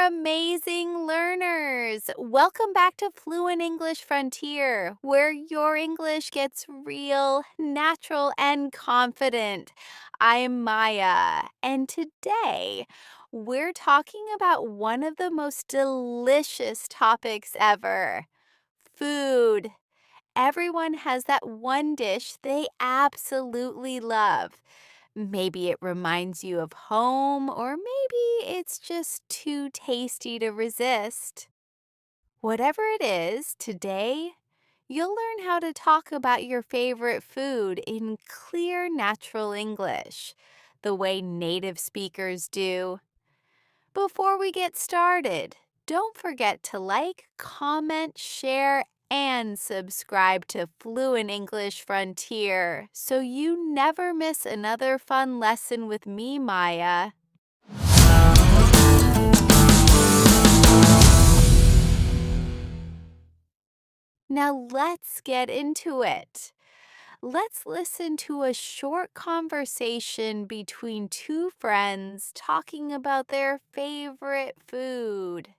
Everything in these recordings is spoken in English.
amazing learners. Welcome back to Fluent English Frontier, where your English gets real, natural, and confident. I'm Maya, and today we're talking about one of the most delicious topics ever: food. Everyone has that one dish they absolutely love. Maybe it reminds you of home, or maybe it's just too tasty to resist. Whatever it is, today you'll learn how to talk about your favorite food in clear, natural English, the way native speakers do. Before we get started, don't forget to like, comment, share, and subscribe to Fluent English Frontier so you never miss another fun lesson with me, Maya. Now let's get into it. Let's listen to a short conversation between two friends talking about their favorite food.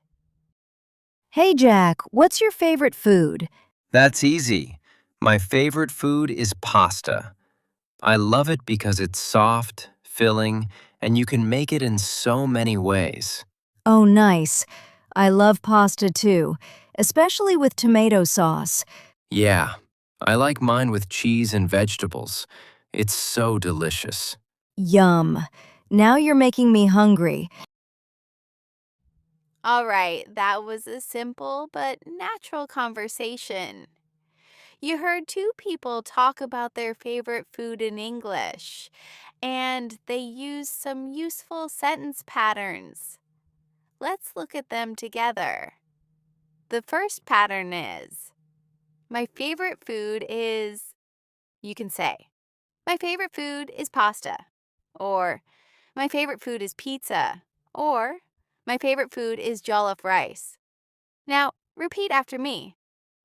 Hey Jack, what's your favorite food? That's easy. My favorite food is pasta. I love it because it's soft, filling, and you can make it in so many ways. Oh, nice. I love pasta too, especially with tomato sauce. Yeah, I like mine with cheese and vegetables. It's so delicious. Yum. Now you're making me hungry. All right, that was a simple but natural conversation. You heard two people talk about their favorite food in English, and they used some useful sentence patterns. Let's look at them together. The first pattern is, my favorite food is, you can say, my favorite food is pasta, or my favorite food is pizza, or my favorite food is jollof rice. Now, repeat after me.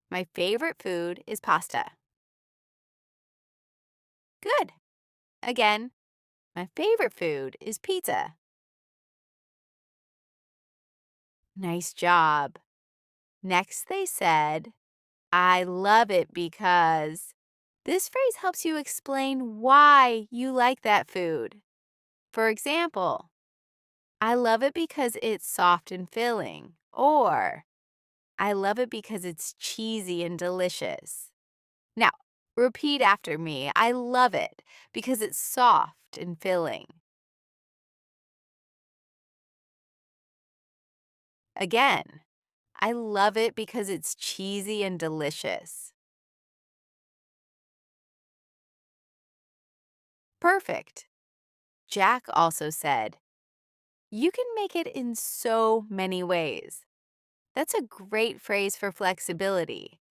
My favorite food is pasta. Good. Again, my favorite food is pizza. Nice job. Next, they said, I love it because. This phrase helps you explain why you like that food. For example, I love it because it's soft and filling, or I love it because it's cheesy and delicious. Now, repeat after me. I love it because it's soft and filling. Again, I love it because it's cheesy and delicious. Perfect. Jack also said, you can make it in so many ways. That's a great phrase for flexibility,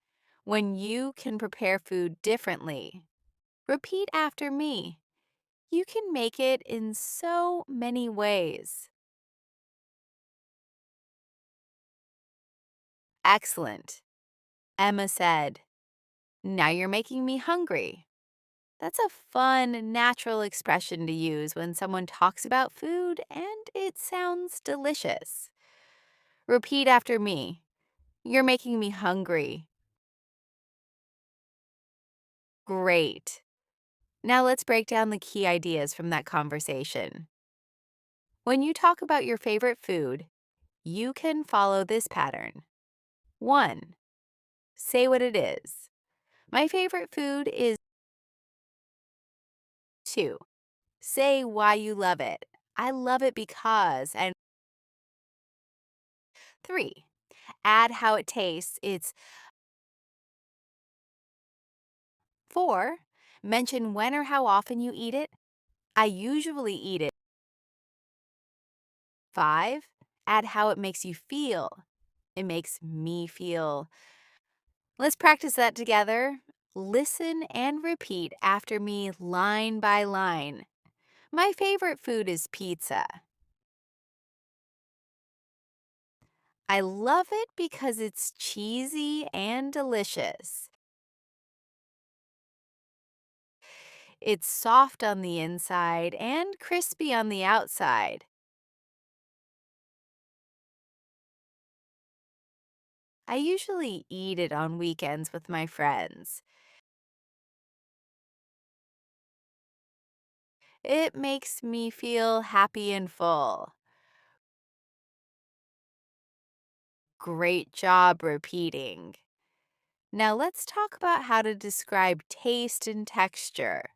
when you can prepare food differently. Repeat after me. You can make it in so many ways. Excellent. Emma said, now you're making me hungry. That's a fun, natural expression to use when someone talks about food and it sounds delicious. Repeat after me. You're making me hungry. Great. Now let's break down the key ideas from that conversation. When you talk about your favorite food, you can follow this pattern. 1. Say what it is. My favorite food is. 2. Say why you love it. I love it because. And 3. Add how it tastes. It's. 4. Mention when or how often you eat it. I usually eat it. 5. Add how it makes you feel. It makes me feel. Let's practice that together. Listen and repeat after me line by line. My favorite food is pizza. I love it because it's cheesy and delicious. It's soft on the inside and crispy on the outside. I usually eat it on weekends with my friends. It makes me feel happy and full. Great job repeating. Now let's talk about how to describe taste and texture.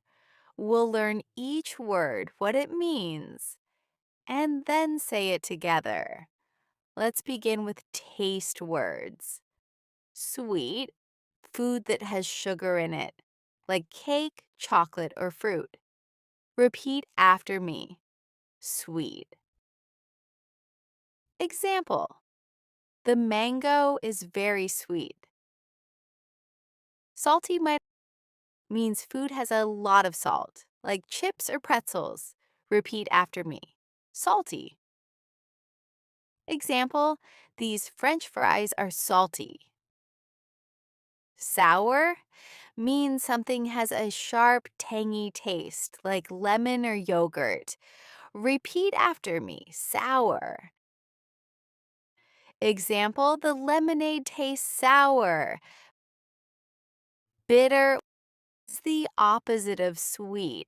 We'll learn each word, what it means, and then say it together. Let's begin with taste words. Sweet, food that has sugar in it, like cake, chocolate, or fruit. Repeat after me. Sweet. Example: the mango is very sweet. Salty means food has a lot of salt, like chips or pretzels. Repeat after me. Salty. Example: these French fries are salty. Sour means something has a sharp, tangy taste, like lemon or yogurt. Repeat after me. Sour. Example: the lemonade tastes sour. Bitter is the opposite of sweet.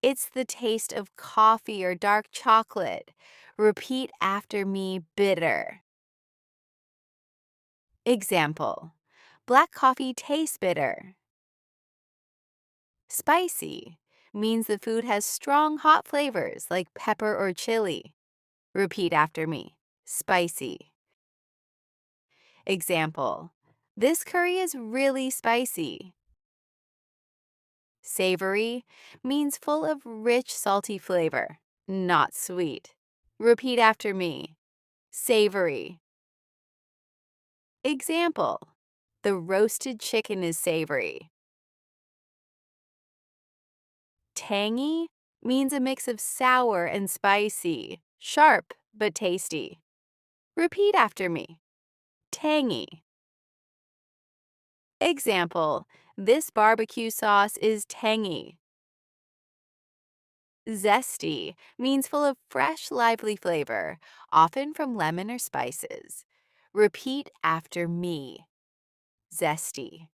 It's the taste of coffee or dark chocolate. Repeat after me. Bitter. Example: black coffee tastes bitter. Spicy means the food has strong hot flavors like pepper or chili. Repeat after me. Spicy. Example: this curry is really spicy. Savory means full of rich, salty flavor, not sweet. Repeat after me. Savory. Example: the roasted chicken is savory. Tangy means a mix of sour and spicy, sharp but tasty. Repeat after me. Tangy. Example: this barbecue sauce is tangy. Zesty means full of fresh, lively flavor, often from lemon or spices. Repeat after me. Zesty.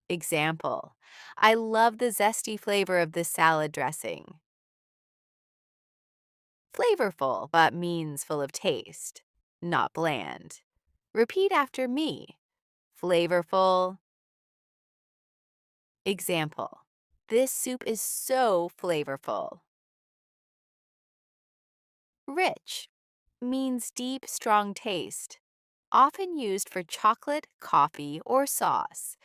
Example: I love the zesty flavor of this salad dressing. Flavorful, but means full of taste, not bland. Repeat after me. Flavorful. Example: this soup is so flavorful. Rich means deep, strong taste, often used for chocolate, coffee, or sauce.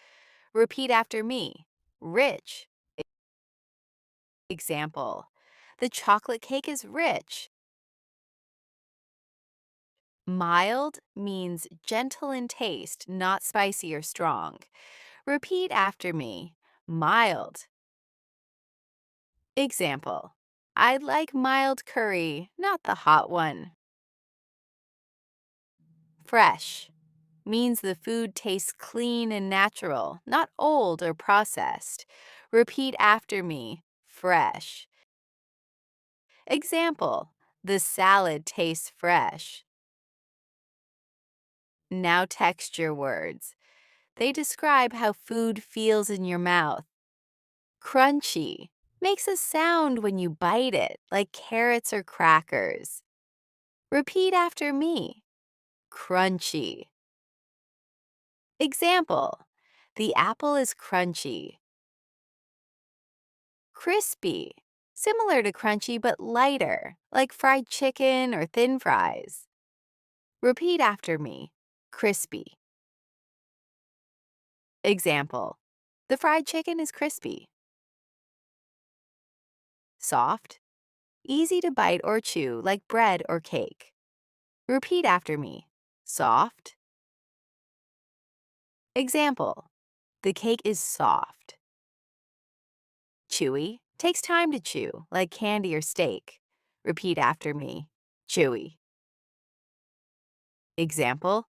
Repeat after me. Rich. Example: the chocolate cake is rich. Mild means gentle in taste, not spicy or strong. Repeat after me. Mild. Example: I'd like mild curry, not the hot one. Fresh means the food tastes clean and natural, not old or processed. Repeat after me. Fresh. Example: the salad tastes fresh. Now texture words. They describe how food feels in your mouth. Crunchy makes a sound when you bite it, like carrots or crackers. Repeat after me. Crunchy. Example: the apple is crunchy. Crispy, similar to crunchy but lighter, like fried chicken or thin fries. Repeat after me. Crispy. Example: the fried chicken is crispy. Soft, easy to bite or chew like bread or cake. Repeat after me. Soft. Example: the cake is soft. Chewy, takes time to chew like candy or steak. Repeat after me. Chewy. Example: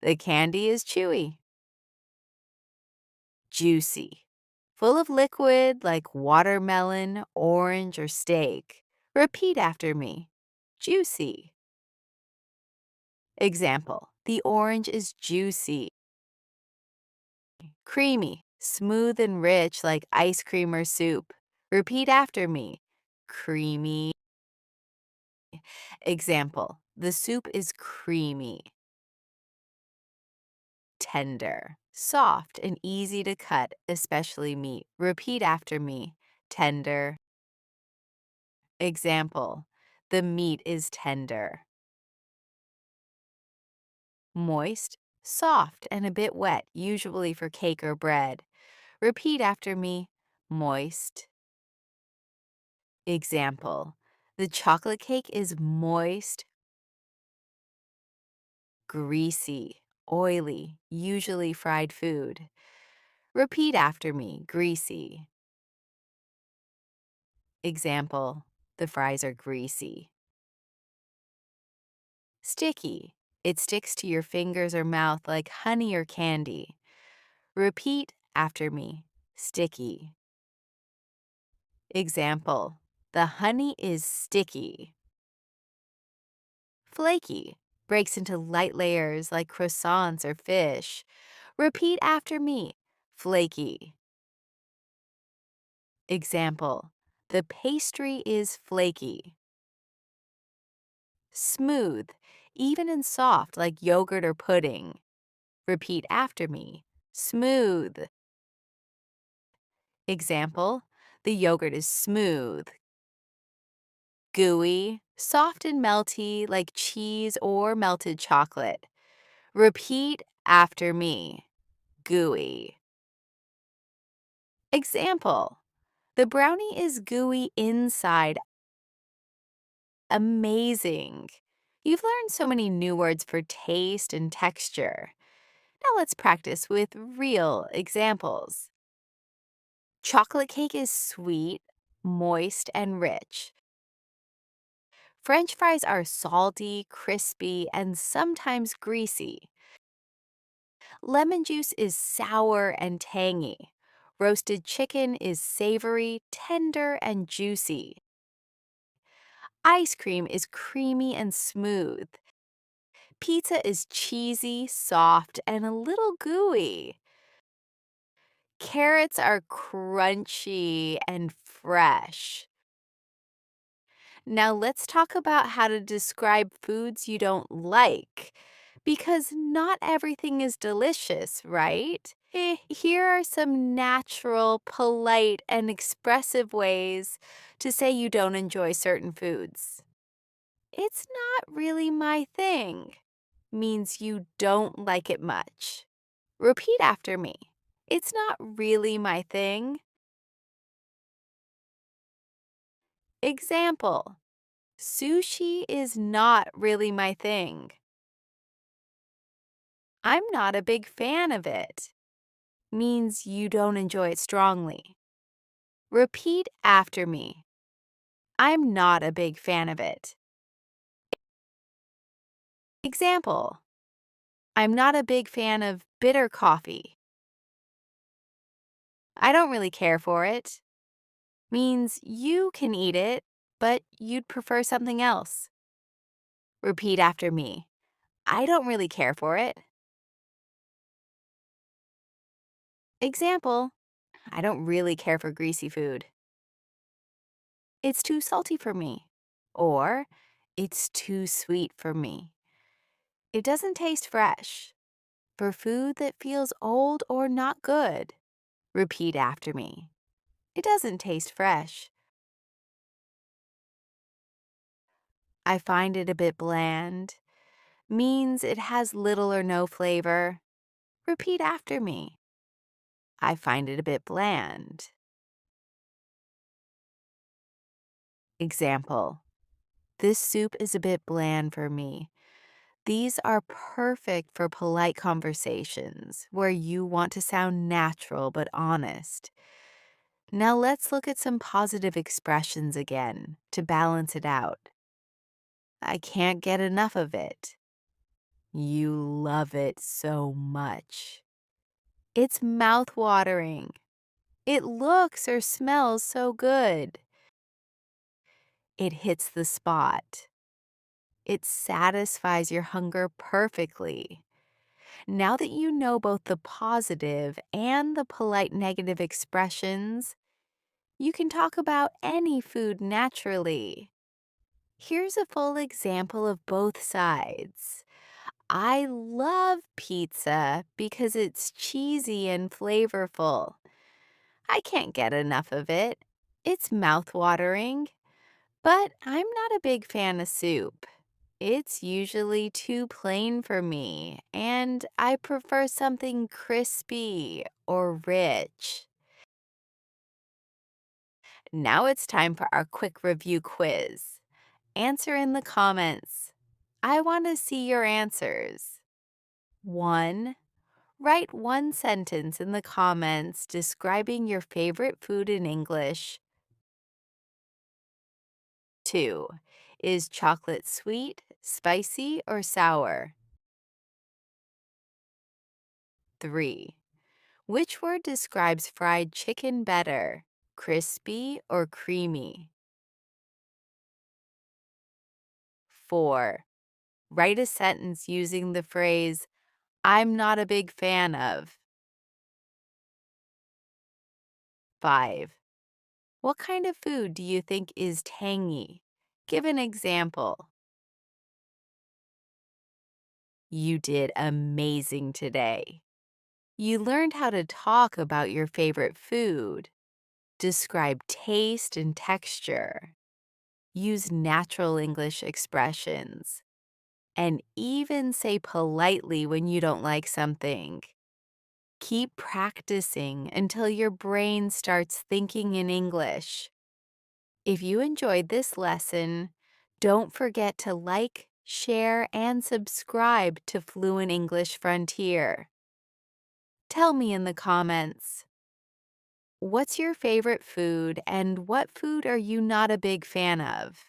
the candy is chewy. Juicy, full of liquid like watermelon, orange, or steak. Repeat after me. Juicy. Example: The orange is juicy. Creamy, smooth and rich like ice cream or soup. Repeat after me. Creamy. Example, the soup is creamy. Tender, soft and easy to cut, especially meat. Repeat after me. Tender. Example, the meat is tender. Moist, soft and a bit wet, usually for cake or bread. Repeat after me. Moist. Example, the chocolate cake is moist, greasy, oily, usually fried food. Repeat after me. Greasy. Example, the fries are greasy. Sticky. It sticks to your fingers or mouth like honey or candy. Repeat after me. Sticky. Example, the honey is sticky. Flaky. Breaks into light layers like croissants or fish. Repeat after me. Flaky. Example, the pastry is flaky. Smooth, even and soft like yogurt or pudding. Repeat after me. Smooth. Example, the yogurt is smooth. Gooey, soft and melty like cheese or melted chocolate. Repeat after me. Gooey. Example, the brownie is gooey inside. Amazing. You've learned so many new words for taste and texture. Now let's practice with real examples. Chocolate cake is sweet, moist, and rich. French fries are salty, crispy, and sometimes greasy. Lemon juice is sour and tangy. Roasted chicken is savory, tender, and juicy. Ice cream is creamy and smooth. Pizza is cheesy, soft, and a little gooey. Carrots are crunchy and fresh. Now let's talk about how to describe foods you don't like. Because not everything is delicious, right? Here are some natural, polite, and expressive ways to say you don't enjoy certain foods. It's not really my thing means you don't like it much. Repeat after me. It's not really my thing. Example, sushi is not really my thing. I'm not a big fan of it. Means you don't enjoy it strongly. Repeat after me. I'm not a big fan of it. Example, I'm not a big fan of bitter coffee. I don't really care for it. Means you can eat it, but you'd prefer something else. Repeat after me. I don't really care for it. Example, I don't really care for greasy food. It's too salty for me. Or, it's too sweet for me. It doesn't taste fresh. For food that feels old or not good. Repeat after me. It doesn't taste fresh. I find it a bit bland. Means it has little or no flavor. Repeat after me. I find it a bit bland. Example, this soup is a bit bland for me. These are perfect for polite conversations where you want to sound natural but honest. Now let's look at some positive expressions again to balance it out. I can't get enough of it. You love it so much. It's mouth-watering. It looks or smells so good. It hits the spot. It satisfies your hunger perfectly. Now that you know both the positive and the polite negative expressions, you can talk about any food naturally. Here's a full example of both sides. I love pizza because it's cheesy and flavorful. I can't get enough of it. It's mouth-watering. But I'm not a big fan of soup. It's usually too plain for me, and I prefer something crispy or rich. Now it's time for our quick review quiz. Answer in the comments. I want to see your answers. 1. Write one sentence in the comments describing your favorite food in English. 2. Is chocolate sweet, spicy, or sour? 3. Which word describes fried chicken better, crispy or creamy? 4. Write a sentence using the phrase, I'm not a big fan of. 5. What kind of food do you think is tangy? Give an example. You did amazing today. You learned how to talk about your favorite food, describe taste and texture, use natural English expressions, and even say politely when you don't like something. Keep practicing until your brain starts thinking in English. If you enjoyed this lesson, don't forget to like, share, and subscribe to Fluent English Frontier. Tell me in the comments, what's your favorite food and what food are you not a big fan of?